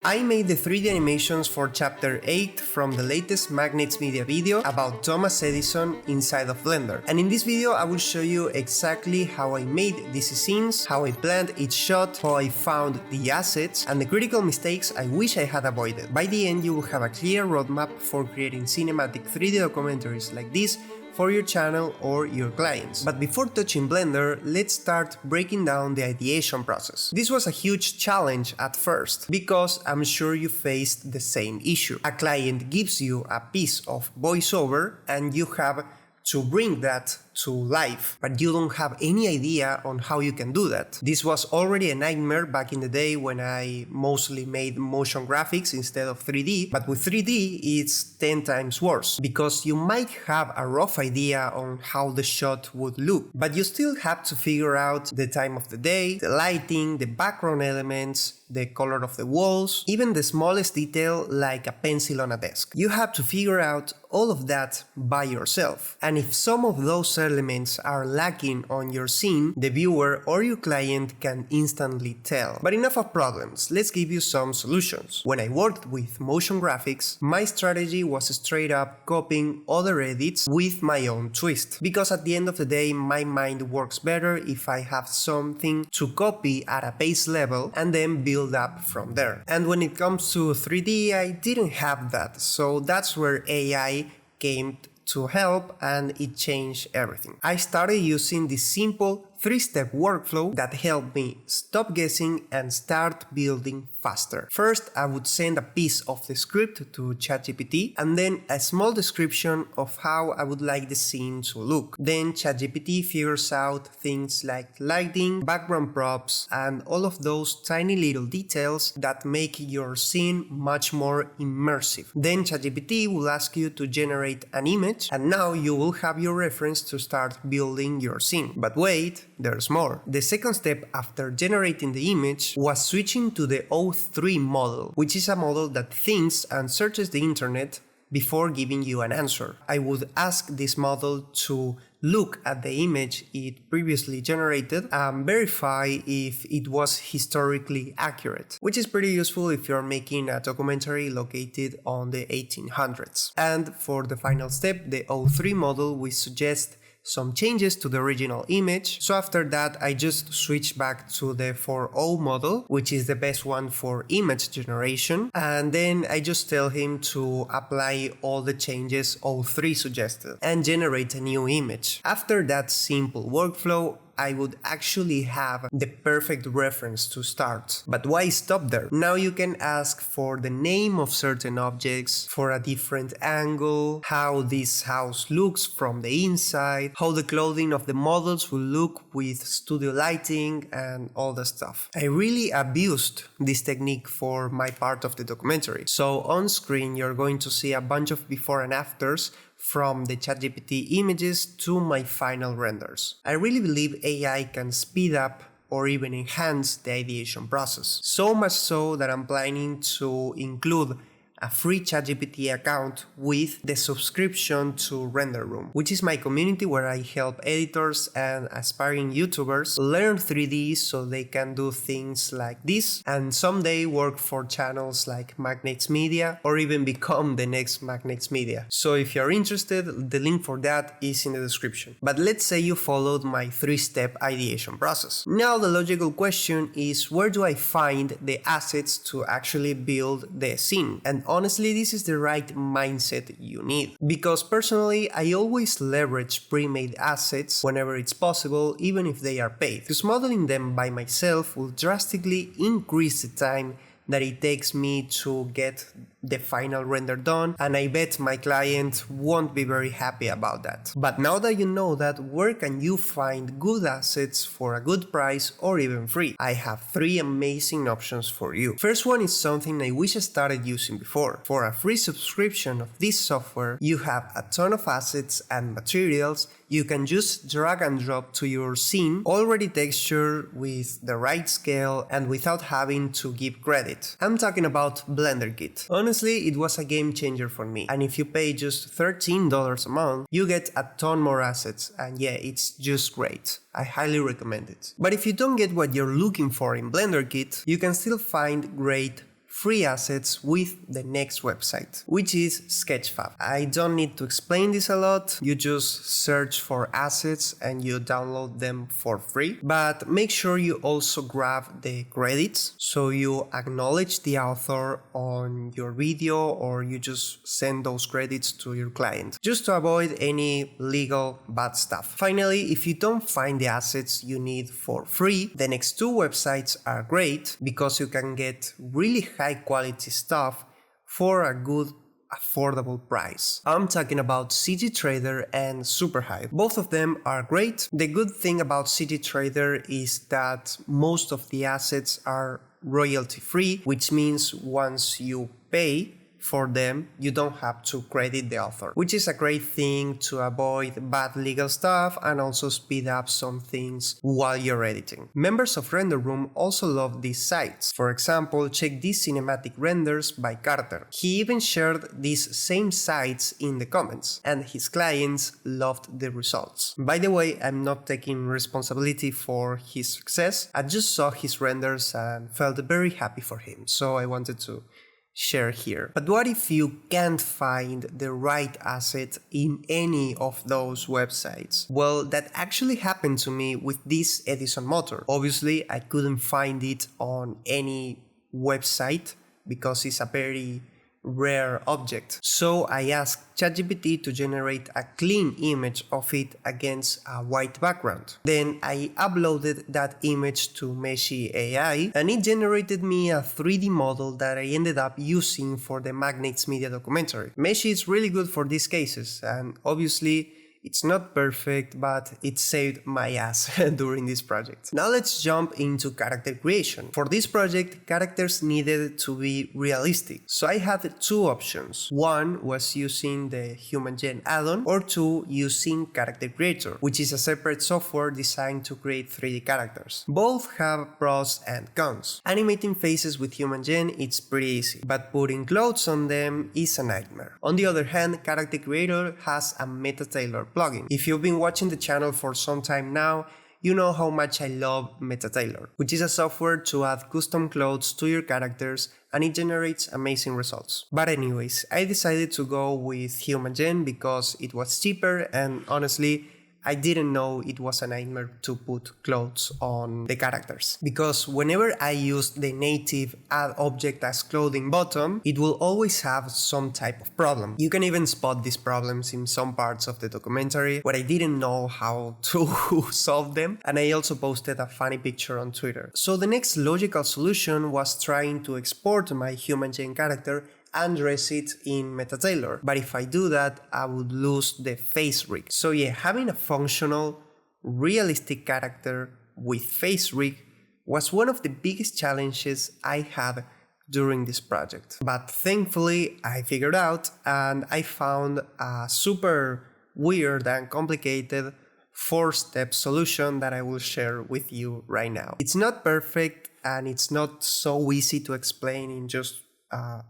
I made the 3D animations for chapter 8 from the latest MagnatesMedia video about Thomas Edison inside of Blender. And in this video I will show you exactly how I made these scenes, how I planned each shot, how I found the assets, and the critical mistakes I wish I had avoided. By the end you will have a clear roadmap for creating cinematic 3D documentaries like this for your channel or your clients. But before touching Blender, let's start breaking down the ideation process. This was a huge challenge at first, because I'm sure you faced the same issue. A client gives you a piece of voiceover and you have to bring that to life, but you don't have any idea on how you can do that. This was already a nightmare back in the day when I mostly made motion graphics instead of 3D, but with 3D it's 10 times worse, because you might have a rough idea on how the shot would look, but you still have to figure out the time of the day, the lighting, the background elements, the color of the walls, even the smallest detail like a pencil on a desk. You have to figure out all of that by yourself, and if some of those elements are lacking on your scene, the viewer or your client can instantly tell. But enough of problems, let's give you some solutions. When I worked with motion graphics, my strategy was straight up copying other edits with my own twist, because at the end of the day my mind works better if I have something to copy at a base level and then build up from there. And when it comes to 3D, I didn't have that, so that's where AI came to help, and it changed everything. I started using this simple 3-step workflow that helped me stop guessing and start building faster. First, I would send a piece of the script to ChatGPT and then a small description of how I would like the scene to look. Then ChatGPT figures out things like lighting, background props, and all of those tiny little details that make your scene much more immersive. Then ChatGPT will ask you to generate an image, and now you will have your reference to start building your scene. But wait, there's more. The second step after generating the image was switching to the O3 model, which is a model that thinks and searches the internet before giving you an answer. I would ask this model to look at the image it previously generated and verify if it was historically accurate, which is pretty useful if you're making a documentary located on the 1800s. And for the final step, the O3 model will suggest some changes to the original image. So after that I just switch back to the 4.0 model, which is the best one for image generation, and then I just tell him to apply all the changes O3 suggested and generate a new image. After that simple workflow, I would actually have the perfect reference to start. But why stop there? Now you can ask for the name of certain objects, for a different angle, how this house looks from the inside, how the clothing of the models will look with studio lighting, and all the stuff. I really abused this technique for my part of the documentary. So on screen you're going to see a bunch of before and afters from the ChatGPT images to my final renders. I really believe AI can speed up or even enhance the ideation process. So much so that I'm planning to include a free ChatGPT account with the subscription to Render Room, which is my community where I help editors and aspiring YouTubers learn 3D so they can do things like this and someday work for channels like MagnatesMedia or even become the next MagnatesMedia. So if you're interested, the link for that is in the description. But let's say you followed my 3-step ideation process. Now the logical question is, where do I find the assets to actually build the scene? And honestly, this is the right mindset you need. Because personally, I always leverage pre-made assets whenever it's possible, even if they are paid. Because modeling them by myself will drastically increase the time that it takes me to get the final render done, and I bet my client won't be very happy about that. But now that you know that, where can you find good assets for a good price or even free? I have 3 amazing options for you. First one is something I wish I started using before. For a free subscription of this software, you have a ton of assets and materials you can just drag and drop to your scene, already textured with the right scale and without having to give credit. I'm talking about Blender Kit. Honestly, it was a game changer for me, and if you pay just $13 a month, you get a ton more assets, and yeah, it's just great. I highly recommend it. But if you don't get what you're looking for in Blender Kit, you can still find great free assets with the next website, which is Sketchfab. I don't need to explain this a lot, you just search for assets and you download them for free, but make sure you also grab the credits so you acknowledge the author on your video or you just send those credits to your client, just to avoid any legal bad stuff. Finally, if you don't find the assets you need for free, the next two websites are great because you can get really high quality stuff for a good affordable price. I'm talking about CG Trader and Superhype. Both of them are great. The good thing about CG Trader is that most of the assets are royalty free, which means once you pay for them, you don't have to credit the author, which is a great thing to avoid bad legal stuff and also speed up some things while you're editing. Members of Render Room also love these sites. For example, check these cinematic renders by Carter. He even shared these same sites in the comments, and his clients loved the results. By the way, I'm not taking responsibility for his success. I just saw his renders and felt very happy for him, so I wanted to share here. But what if you can't find the right asset in any of those websites? Well, that actually happened to me with this Edison motor. Obviously, I couldn't find it on any website because it's a very rare object. So I asked ChatGPT to generate a clean image of it against a white background. Then I uploaded that image to Meshi AI and it generated me a 3D model that I ended up using for the MagnatesMedia documentary. Meshi is really good for these cases, and obviously it's not perfect, but it saved my ass during this project. Now let's jump into character creation. For this project, characters needed to be realistic, so I had two options. One was using the HumanGen add-on, or two, using Character Creator, which is a separate software designed to create 3D characters. Both have pros and cons. Animating faces with HumanGen is pretty easy, but putting clothes on them is a nightmare. On the other hand, Character Creator has a meta tailor plugin. If you've been watching the channel for some time now, you know how much I love MetaTailor, which is a software to add custom clothes to your characters and it generates amazing results. But anyways, I decided to go with HumanGen because it was cheaper and honestly, I didn't know it was a nightmare to put clothes on the characters. Because whenever I use the native add object as clothing button, it will always have some type of problem. You can even spot these problems in some parts of the documentary where I didn't know how to solve them, and I also posted a funny picture on Twitter. So the next logical solution was trying to export my HumanGen character and dress it in MetaTailor, but if I do that, I would lose the face rig. So yeah, having a functional, realistic character with face rig was one of the biggest challenges I had during this project. But thankfully, I figured out and I found a super weird and complicated 4-step solution that I will share with you right now. It's not perfect and it's not so easy to explain in just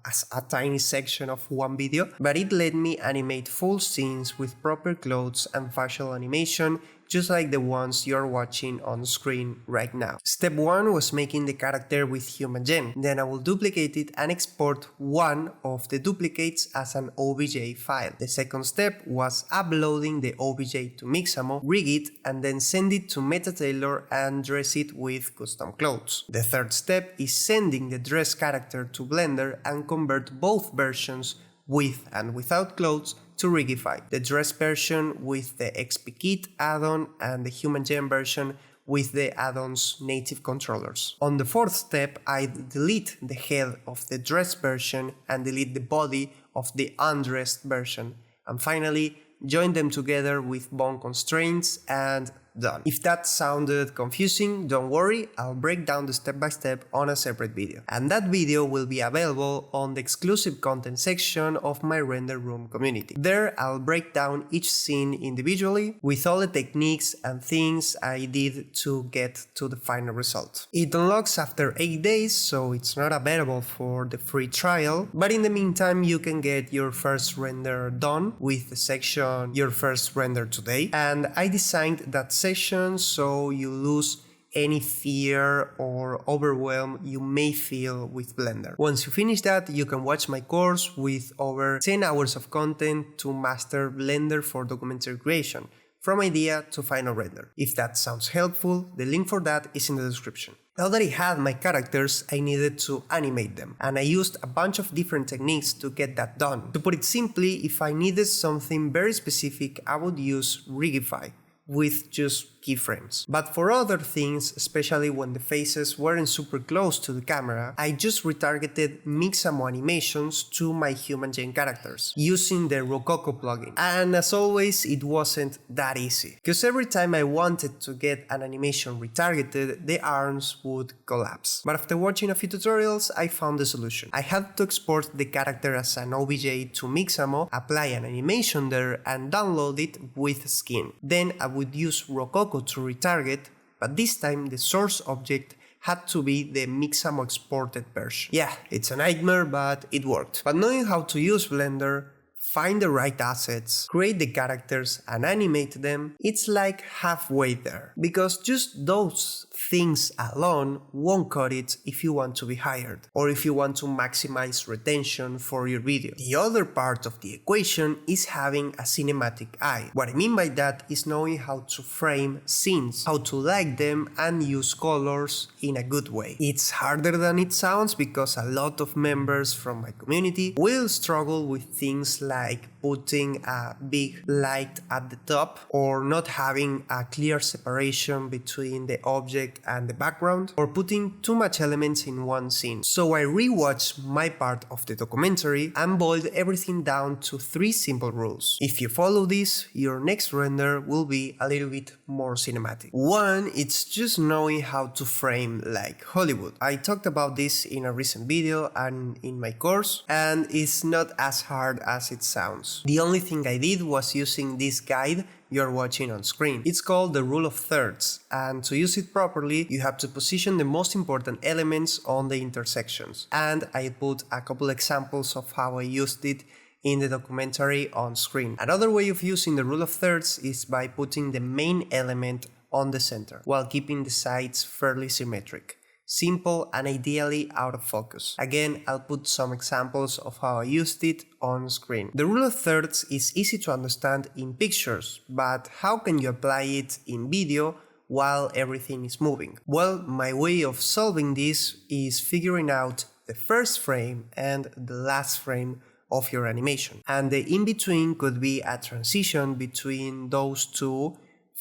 as a tiny section of one video, but it let me animate full scenes with proper clothes and facial animation, just like the ones you're watching on screen right now. Step 1 was making the character with HumanGen. Then I will duplicate it and export one of the duplicates as an OBJ file. The second step was uploading the OBJ to Mixamo, rig it, and then send it to MetaTailor and dress it with custom clothes. The third step is sending the dress character to Blender and convert both versions with and without clothes to Rigify, the dress version with the XP Kit add-on and the HumanGen version with the add-on's native controllers. On the fourth step, I delete the head of the dress version and delete the body of the undressed version, and finally join them together with bone constraints and done. If that sounded confusing, don't worry, I'll break down the step-by-step on a separate video. And that video will be available on the exclusive content section of my Render Room community. There I'll break down each scene individually with all the techniques and things I did to get to the final result. It unlocks after 8 days, so it's not available for the free trial, but in the meantime you can get your first render done with the section Your First Render Today, and I designed that session so you lose any fear or overwhelm you may feel with Blender. Once you finish that, you can watch my course with over 10 hours of content to master Blender for documentary creation, from idea to final render. If that sounds helpful, the link for that is in the description. Now that I had my characters, I needed to animate them, and I used a bunch of different techniques to get that done. To put it simply, if I needed something very specific, I would use Rigify with just keyframes. But for other things, especially when the faces weren't super close to the camera, I just retargeted Mixamo animations to my human gen characters using the Rococo plugin. And as always, it wasn't that easy, because every time I wanted to get an animation retargeted, the arms would collapse. But after watching a few tutorials, I found the solution. I had to export the character as an OBJ to Mixamo, apply an animation there, and download it with skin. Then I would use Rococo to retarget, but this time the source object had to be the Mixamo exported version. Yeah, it's a nightmare, but it worked. But knowing how to use Blender, find the right assets, create the characters and animate them, it's like halfway there. Because just those things alone won't cut it if you want to be hired, or if you want to maximize retention for your video. The other part of the equation is having a cinematic eye. What I mean by that is knowing how to frame scenes, how to light them and use colors in a good way. It's harder than it sounds because a lot of members from my community will struggle with things like putting a big light at the top, or not having a clear separation between the object and the background, or putting too much elements in one scene. So I rewatched my part of the documentary and boiled everything down to 3 simple rules. If you follow this, your next render will be a little bit more cinematic. One, it's just knowing how to frame like Hollywood. I talked about this in a recent video and in my course, and it's not as hard as it sounds. The only thing I did was using this guide you're watching on screen. It's called the rule of thirds, and to use it properly, you have to position the most important elements on the intersections. And I put a couple examples of how I used it in the documentary on screen. Another way of using the rule of thirds is by putting the main element on the center, while keeping the sides fairly symmetric. Simple and ideally out of focus. Again, I'll put some examples of how I used it on screen. The rule of thirds is easy to understand in pictures, but how can you apply it in video while everything is moving? Well, my way of solving this is figuring out the first frame and the last frame of your animation. And the in-between could be a transition between those two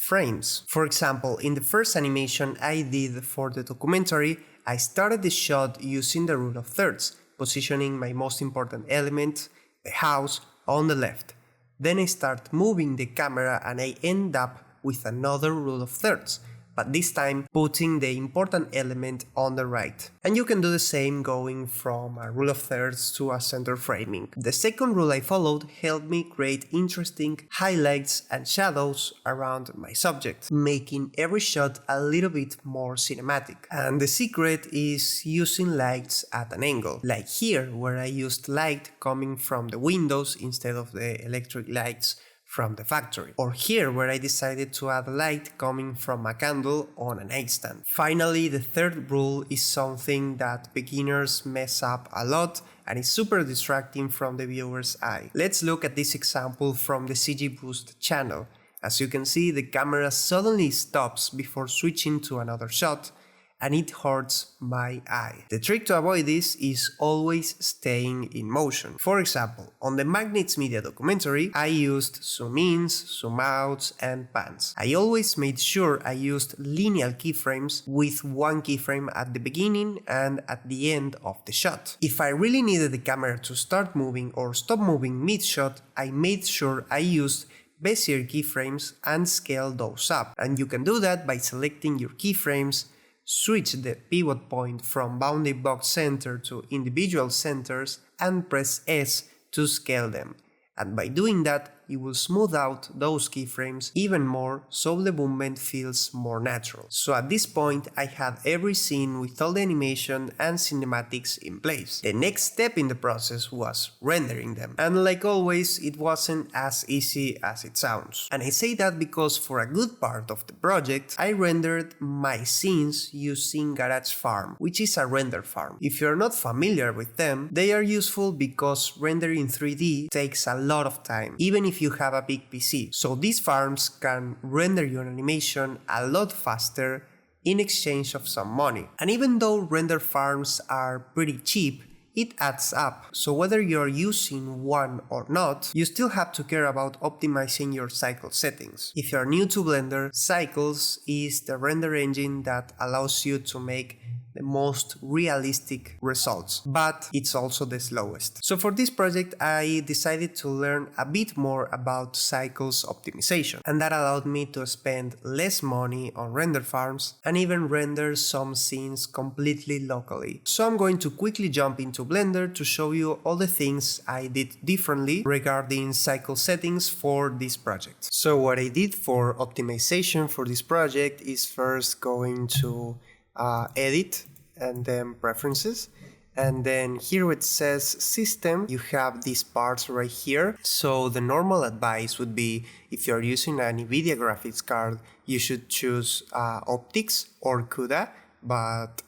frames. For example, in the first animation I did for the documentary, I started the shot using the rule of thirds, positioning my most important element, the house, on the left. Then I start moving the camera and I end up with another rule of thirds, but this time putting the important element on the right. And you can do the same going from a rule of thirds to a center framing. The second rule I followed helped me create interesting highlights and shadows around my subject, making every shot a little bit more cinematic. And the secret is using lights at an angle, like here where I used light coming from the windows instead of the electric lights from the factory, or here where I decided to add light coming from a candle on a nightstand. Finally, the third rule is something that beginners mess up a lot and is super distracting from the viewer's eye. Let's look at this example from the CG Boost channel. As you can see, the camera suddenly stops before switching to another shot, and it hurts my eye. The trick to avoid this is always staying in motion. For example, on the MagnatesMedia documentary, I used zoom ins, zoom outs, and pans. I always made sure I used linear keyframes with one keyframe at the beginning and at the end of the shot. If I really needed the camera to start moving or stop moving mid-shot, I made sure I used Bezier keyframes and scale those up. And you can do that by selecting your keyframes, switch the pivot point from bounding box center to individual centers, and press S to scale them. And by doing that, it will smooth out those keyframes even more so the movement feels more natural. So at this point I had every scene with all the animation and cinematics in place. The next step in the process was rendering them, and like always it wasn't as easy as it sounds. And I say that because for a good part of the project I rendered my scenes using GarageFarm, which is a render farm. If you're not familiar with them, they are useful because rendering 3D takes a lot of time, even if you have a big PC. So these farms can render your animation a lot faster in exchange of some money. And even though render farms are pretty cheap, it adds up. So whether you're using one or not, you still have to care about optimizing your cycle settings. If you're new to Blender, Cycles is the render engine that allows you to make the most realistic results, but it's also the slowest. So for this project I decided to learn a bit more about Cycles optimization, and that allowed me to spend less money on render farms and even render some scenes completely locally. So I'm going to quickly jump into Blender to show you all the things I did differently regarding cycle settings for this project. So what I did for optimization for this project is first going to edit and then preferences, and then here it says system, you have these parts right here. So the normal advice would be, if you're using an NVIDIA graphics card, you should choose optics or CUDA, but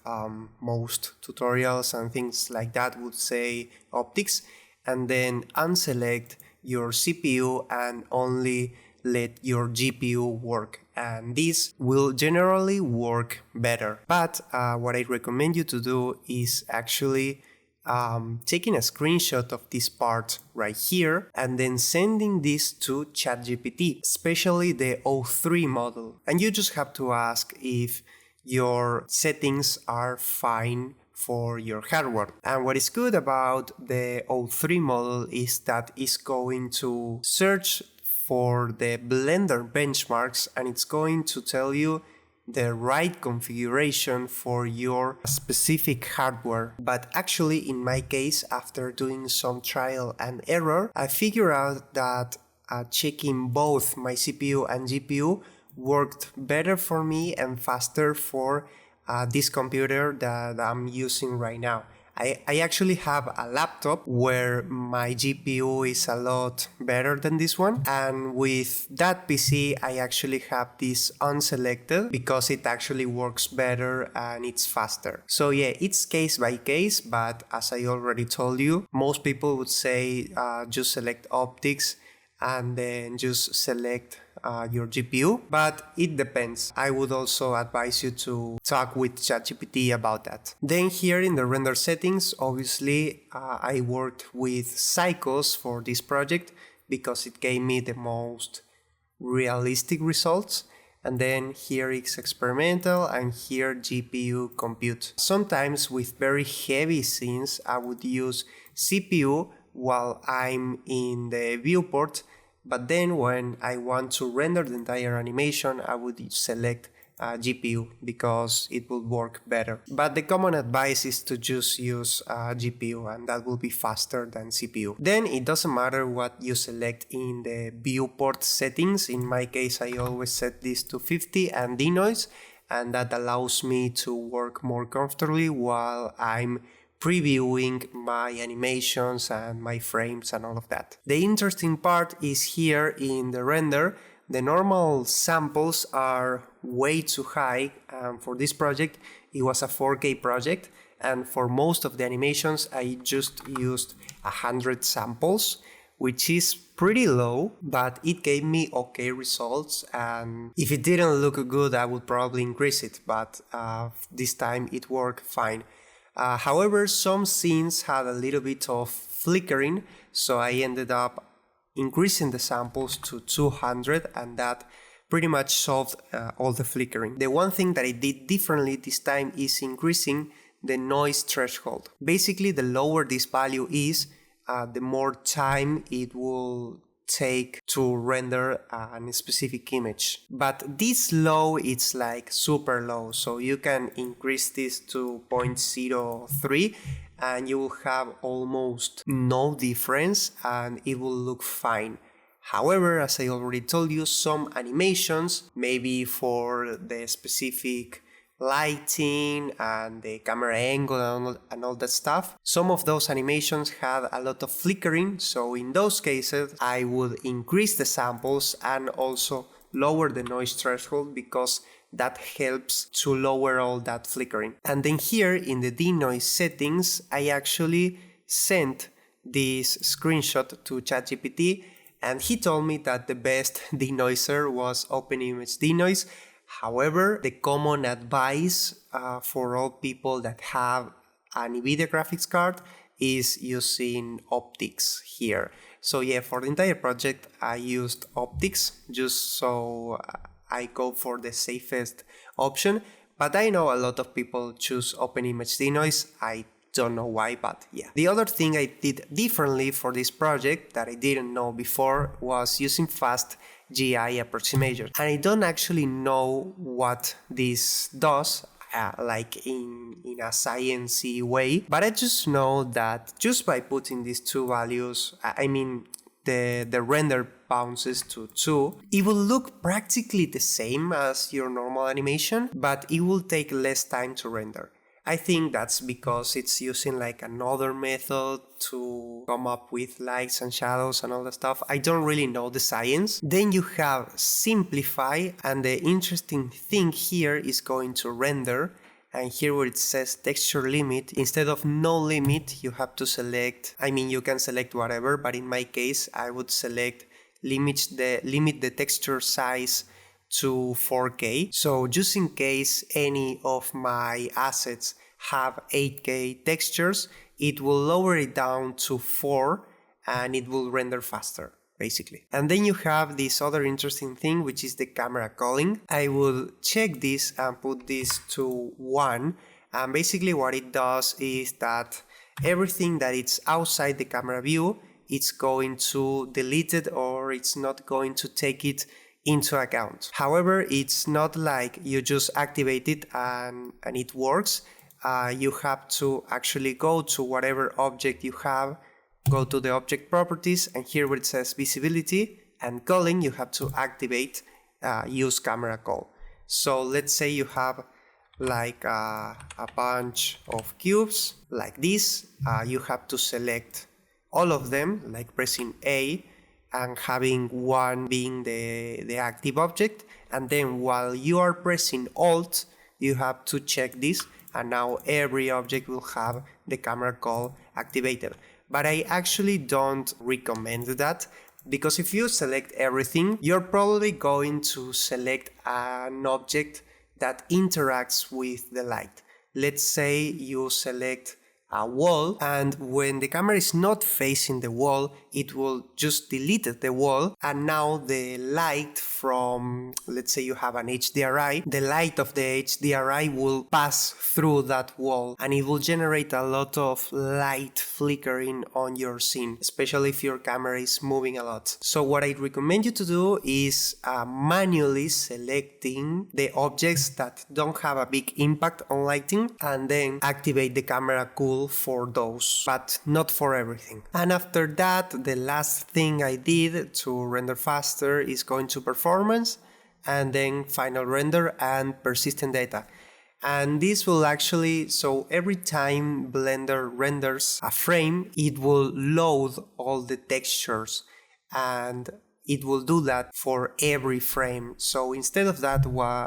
most tutorials and things like that would say optics, and then unselect your CPU and only let your GPU work, and this will generally work better. But what I recommend you to do is actually taking a screenshot of this part right here and then sending this to ChatGPT, especially the O3 model, and you just have to ask if your settings are fine for your hardware. And what is good about the O3 model is that it's going to search for the Blender benchmarks and it's going to tell you the right configuration for your specific hardware. But actually in my case, after doing some trial and error, I figured out that checking both my CPU and GPU worked better for me and faster for this computer that I'm using right now. I actually have a laptop where my GPU is a lot better than this one, and with that PC I actually have this unselected because it actually works better and it's faster. So yeah, it's case by case, but as I already told you, most people would say just select optics and then just select your GPU, but it depends. I would also advise you to talk with ChatGPT about that. Then here in the render settings, obviously I worked with Cycles for this project because it gave me the most realistic results. And then here is experimental and here GPU compute. Sometimes with very heavy scenes I would use CPU while I'm in the viewport, but then when I want to render the entire animation I would select GPU because it will work better. But the common advice is to just use GPU, and that will be faster than CPU. Then it doesn't matter what you select in the viewport settings. In my case I always set this to 50 and denoise, and that allows me to work more comfortably while I'm previewing my animations and my frames and all of that. The interesting part is here in the render. The normal samples are way too high. For this project it was a 4K project, and for most of the animations I just used 100 samples, which is pretty low, but it gave me okay results, and if it didn't look good I would probably increase it, but this time it worked fine. However, some scenes had a little bit of flickering, so I ended up increasing the samples to 200, and that pretty much solved all the flickering. The one thing that I did differently this time is increasing the noise threshold. Basically, the lower this value is, the more time it will take to render a specific image. But this low, it's like super low, so you can increase this to 0.03 and you will have almost no difference and it will look fine. However, as I already told you, some animations, maybe for the specific lighting and the camera angle and all that stuff, some of those animations had a lot of flickering, so in those cases I would increase the samples and also lower the noise threshold, because that helps to lower all that flickering. And then here in the denoise settings, I actually sent this screenshot to ChatGPT, and he told me that the best denoiser was OpenImage Denoise. However, the common advice for all people that have an NVIDIA graphics card is using optics here. So yeah, for the entire project I used optics just so I go for the safest option, but I know a lot of people choose OpenImage Denoise. I don't know why, but yeah. The other thing I did differently for this project that I didn't know before was using fast GI approximation. And I don't actually know what this does, like in a sciencey way, but I just know that just by putting these two values, I mean the render bounces to 2, it will look practically the same as your normal animation, but it will take less time to render. I think that's because it's using like another method to come up with lights and shadows and all that stuff. I don't really know the science. Then you have simplify, and the interesting thing here is going to render. And here where it says texture limit, instead of no limit, you have to select, I mean you can select whatever, but in my case I would select limit the texture size to 4K. So just in case any of my assets have 8K textures, it will lower it down to 4 and it will render faster, basically. And then you have this other interesting thing, which is the camera culling. I will check this and put this to 1, and basically what it does is that everything that is outside the camera view, it's going to delete it, or it's not going to take it into account. However, it's not like you just activate it and it works. You have to actually go to whatever object you have, go to the object properties, and here where it says visibility and culling, you have to activate use camera cull. So let's say you have like a bunch of cubes like this. You have to select all of them, like pressing A, and having one being the active object, and then while you are pressing Alt, you have to check this, and now every object will have the camera cull activated. But I actually don't recommend that, because if you select everything, you're probably going to select an object that interacts with the light. Let's say you select a wall, and when the camera is not facing the wall, it will just delete the wall, and now the light from, let's say you have an HDRI, the light of the HDRI will pass through that wall, and it will generate a lot of light flickering on your scene, especially if your camera is moving a lot. So what I recommend you to do is manually selecting the objects that don't have a big impact on lighting, and then activate the camera cull for those, but not for everything. And after that, the last thing I did to render faster is going to performance, and then final render and persistent data. And this will actually, so every time Blender renders a frame, it will load all the textures, and it will do that for every frame. So instead of that,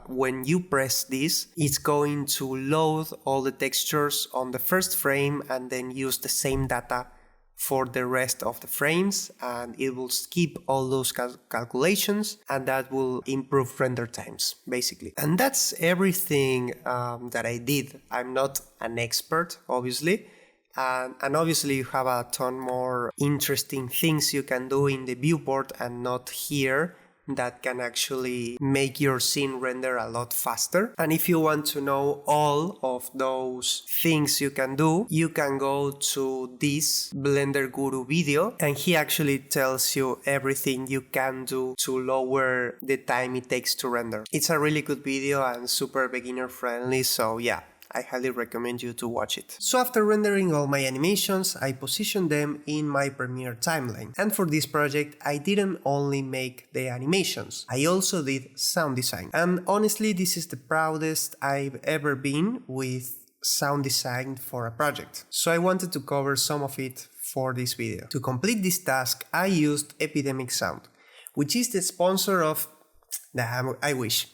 when you press this, it's going to load all the textures on the first frame and then use the same data for the rest of the frames, and it will skip all those calculations, and that will improve render times, basically. And that's everything that I did. I'm not an expert, obviously. And obviously you have a ton more interesting things you can do in the viewport and not here, that can actually make your scene render a lot faster. And if you want to know all of those things you can do, you can go to this Blender Guru video, and he actually tells you everything you can do to lower the time it takes to render. It's a really good video and super beginner friendly, so yeah, I highly recommend you to watch it. So after rendering all my animations, I positioned them in my Premiere timeline. And for this project, I didn't only make the animations, I also did sound design. And honestly, this is the proudest I've ever been with sound design for a project. So I wanted to cover some of it for this video. To complete this task, I used Epidemic Sound, which is the sponsor of... Nah, I wish.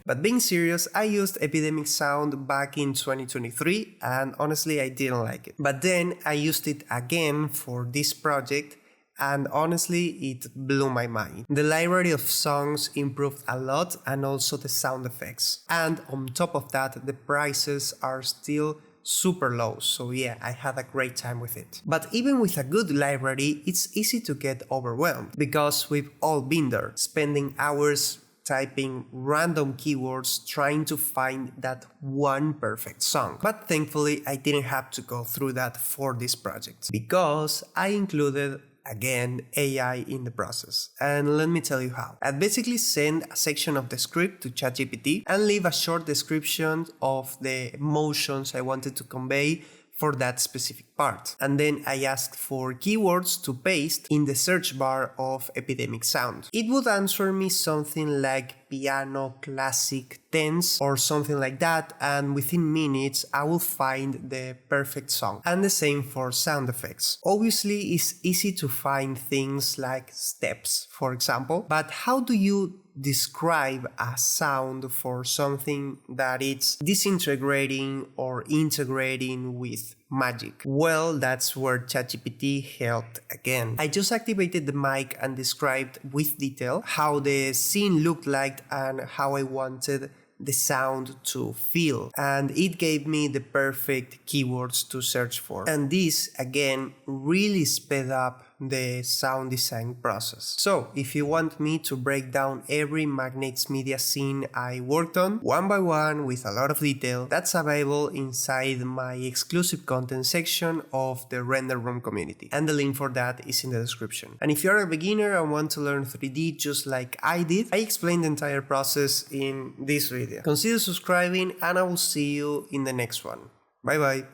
But being serious, I used Epidemic Sound back in 2023 and honestly I didn't like it. But then I used it again for this project and honestly it blew my mind. The library of songs improved a lot and also the sound effects. And on top of that, the prices are still super low, so yeah, I had a great time with it. But even with a good library, it's easy to get overwhelmed, because we've all been there, spending hours typing random keywords trying to find that one perfect song. But thankfully, I didn't have to go through that for this project, because I included again AI in the process, and let me tell you how. I basically send a section of the script to ChatGPT and leave a short description of the emotions I wanted to convey for that specific part. And then I asked for keywords to paste in the search bar of Epidemic Sound. It would answer me something like piano, classic, tense, or something like that, and within minutes I will find the perfect song. And the same for sound effects. Obviously, it's easy to find things like steps, for example, but how do you describe a sound for something that it's disintegrating or integrating with magic? Well, that's where ChatGPT helped again. I just activated the mic and described with detail how the scene looked like and how I wanted the sound to feel, and it gave me the perfect keywords to search for. And this again really sped up the sound design process. So if you want me to break down every MagnatesMedia scene I worked on one by one with a lot of detail, that's available inside my exclusive content section of the Render Room community, and the link for that is in the description. And if you're a beginner and want to learn 3D just like I did, I explained the entire process in this video. Consider subscribing and I will see you in the next one. Bye bye.